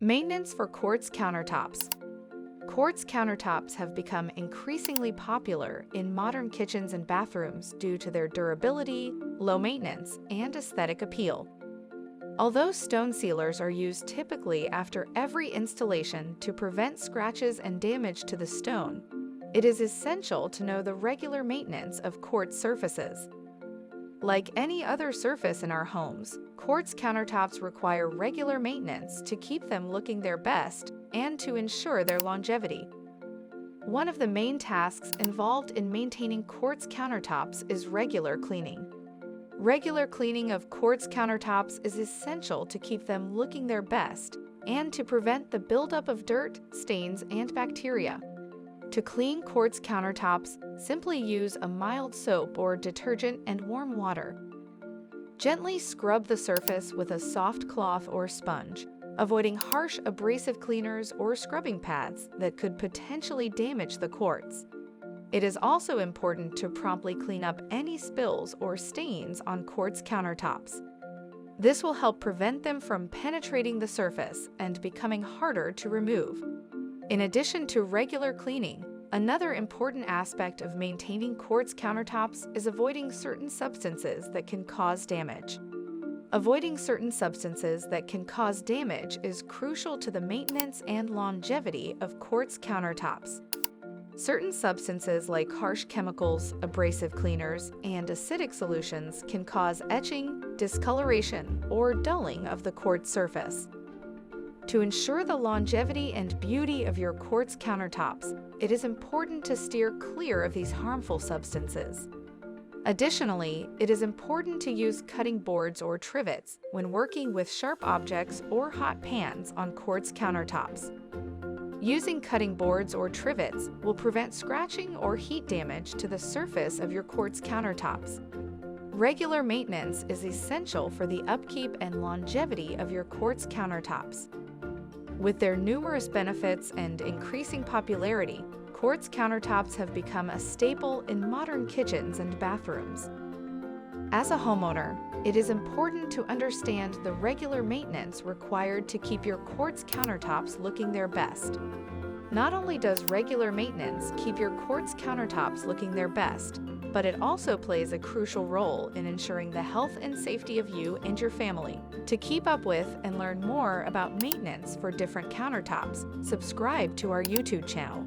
Maintenance for quartz countertops. Quartz countertops have become increasingly popular in modern kitchens and bathrooms due to their durability, low maintenance, and aesthetic appeal. Although stone sealers are used typically after every installation to prevent scratches and damage to the stone, it is essential to know the regular maintenance of quartz surfaces. Like any other surface in our homes, quartz countertops require regular maintenance to keep them looking their best and to ensure their longevity. One of the main tasks involved in maintaining quartz countertops is regular cleaning. Regular cleaning of quartz countertops is essential to keep them looking their best and to prevent the buildup of dirt, stains, and bacteria. To clean quartz countertops, simply use a mild soap or detergent and warm water. Gently scrub the surface with a soft cloth or sponge, avoiding harsh abrasive cleaners or scrubbing pads that could potentially damage the quartz. It is also important to promptly clean up any spills or stains on quartz countertops. This will help prevent them from penetrating the surface and becoming harder to remove. In addition to regular cleaning, another important aspect of maintaining quartz countertops is avoiding certain substances that can cause damage. Avoiding certain substances that can cause damage is crucial to the maintenance and longevity of quartz countertops. Certain substances like harsh chemicals, abrasive cleaners, and acidic solutions can cause etching, discoloration, or dulling of the quartz surface. To ensure the longevity and beauty of your quartz countertops, it is important to steer clear of these harmful substances. Additionally, it is important to use cutting boards or trivets when working with sharp objects or hot pans on quartz countertops. Using cutting boards or trivets will prevent scratching or heat damage to the surface of your quartz countertops. Regular maintenance is essential for the upkeep and longevity of your quartz countertops. With their numerous benefits and increasing popularity, quartz countertops have become a staple in modern kitchens and bathrooms. As a homeowner, it is important to understand the regular maintenance required to keep your quartz countertops looking their best. Not only does regular maintenance keep your quartz countertops looking their best, but it also plays a crucial role in ensuring the health and safety of you and your family. To keep up with and learn more about maintenance for different countertops, subscribe to our YouTube channel.